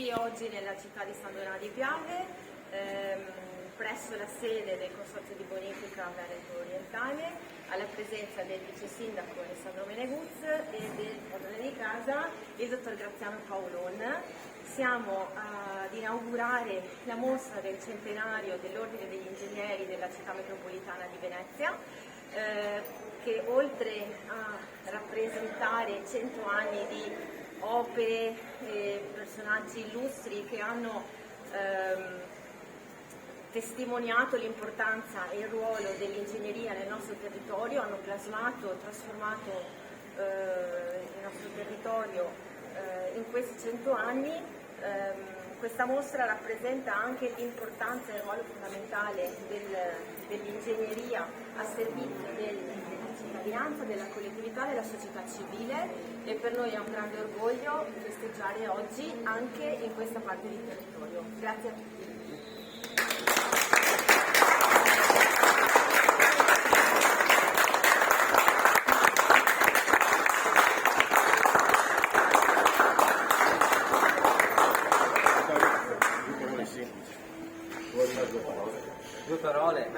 qui oggi nella città di San Donà di Piave, presso la sede del Consorzio di Bonifica Veneto Orientale, alla presenza del vice sindaco Alessandro Meneguz e del padrone di casa, il dottor Graziano Paolon. Siamo ad inaugurare la mostra del centenario dell'Ordine degli Ingegneri della città metropolitana di Venezia, che oltre a rappresentare 100 anni di opere e personaggi illustri che hanno testimoniato l'importanza e il ruolo dell'ingegneria nel nostro territorio, hanno plasmato, trasformato il nostro territorio in questi 100 anni. Questa mostra rappresenta anche l'importanza e il ruolo fondamentale dell'ingegneria a servizio della cittadinanza, della collettività, della società civile, e per noi è un grande orgoglio festeggiare oggi anche in questa parte di territorio. Grazie a tutti. Due parole.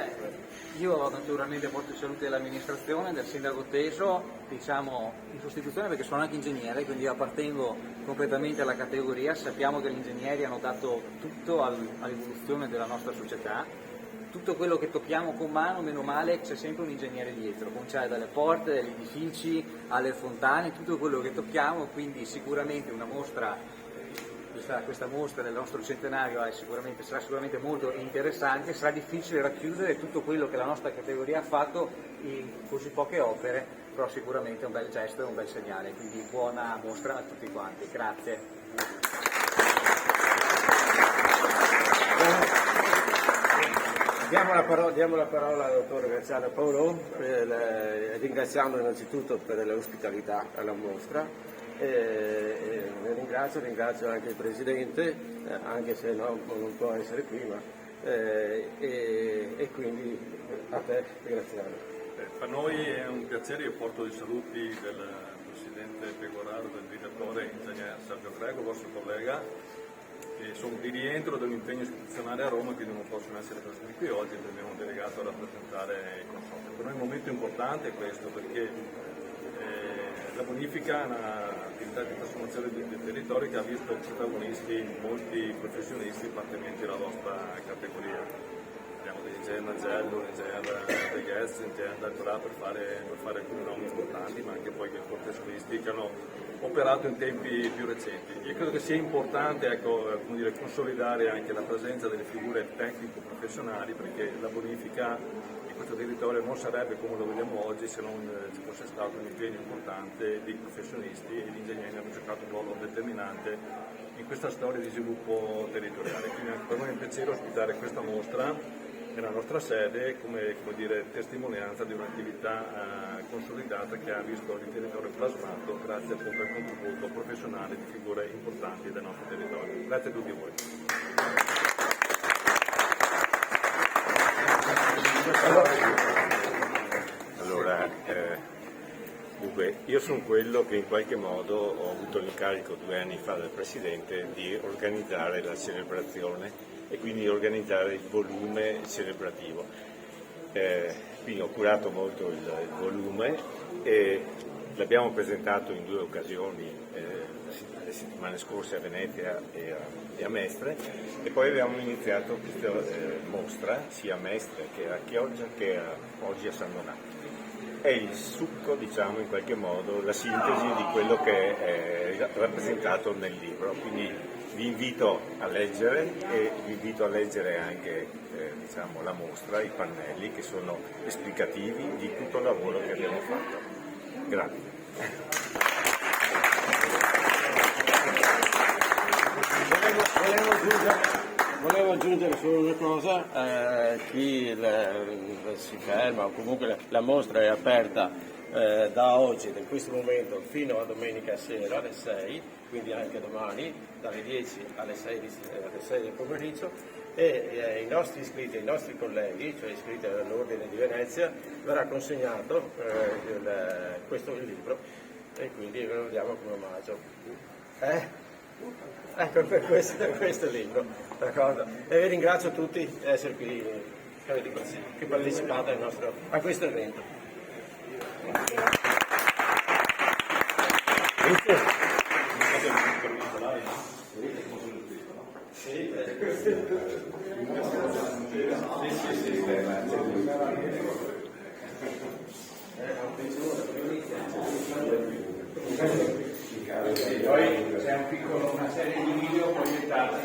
Io naturalmente porto i saluti dell'amministrazione, del sindaco Teso, diciamo in sostituzione perché sono anche ingegnere, quindi io appartengo completamente alla categoria. Sappiamo che gli ingegneri hanno dato tutto all'evoluzione della nostra società, tutto quello che tocchiamo con mano, meno male c'è sempre un ingegnere dietro, cominciare dalle porte, dagli edifici, alle fontane, tutto quello che tocchiamo, quindi sicuramente una mostra. Questa mostra del nostro centenario sarà sicuramente molto interessante. Sarà difficile racchiudere tutto quello che la nostra categoria ha fatto in così poche opere, però sicuramente è un bel gesto e un bel segnale, quindi buona mostra a tutti quanti. Grazie. Diamo la parola al dottor Graziano Paolon, ringraziando innanzitutto per l'ospitalità alla mostra. Ringrazio anche il Presidente, anche se non può essere qui, e quindi a te, Graziano. Per noi è un piacere, io porto i saluti del Presidente Pecoraro, del direttore ingegnere Sergio Greco, vostro collega, che sono di rientro dell'impegno istituzionale a Roma, quindi non possono essere presenti qui oggi, perché abbiamo delegato a rappresentare il Consorzio. Per noi è un momento importante questo, perché la bonifica è un'attività di trasformazione del territorio che ha visto protagonisti molti professionisti appartenenti alla nostra categoria. Abbiamo dell'Ingegner Nagello, l'Ingegner De Guest, l'Ingegner Daltorà per fare alcuni nomi importanti, ma anche poi professionisti che hanno operato in tempi più recenti. Io credo che sia importante consolidare anche la presenza delle figure tecnico-professionali, perché la bonifica questo territorio non sarebbe come lo vediamo oggi se non ci fosse stato un impegno importante di professionisti, e gli ingegneri hanno giocato un ruolo determinante in questa storia di sviluppo territoriale. Quindi anche per noi è un piacere ospitare questa mostra nella nostra sede come testimonianza di un'attività consolidata che ha visto il territorio plasmato grazie appunto al contributo professionale di figure importanti del nostro territorio. Grazie a tutti voi. Allora, dunque, io sono quello che in qualche modo ho avuto l'incarico 2 anni fa del Presidente di organizzare la celebrazione e quindi organizzare il volume celebrativo. Quindi ho curato molto il volume e l'abbiamo presentato in 2 occasioni, le settimane scorse a Venezia e a Mestre, e poi abbiamo iniziato questa mostra sia a Mestre che a Chioggia che oggi a San Donà. È il succo, diciamo, in qualche modo, la sintesi di quello che è rappresentato nel libro, quindi vi invito a leggere e vi invito a leggere anche la mostra, i pannelli che sono esplicativi di tutto il lavoro che abbiamo fatto. Grazie. Volevo aggiungere solo una cosa, chi si ferma o comunque la mostra è aperta da oggi, da questo momento, fino a domenica sera alle 6, quindi anche domani, dalle 10 alle 6 del pomeriggio, e ai nostri iscritti, ai nostri colleghi, cioè iscritti all'Ordine di Venezia, verrà consegnato il libro, e quindi ve lo diamo come omaggio. Ecco, per questo libro, d'accordo. E vi ringrazio tutti di essere qui, che partecipate a questo evento. Poi c'è una serie di video proiettati.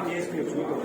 Mi è spiaciuto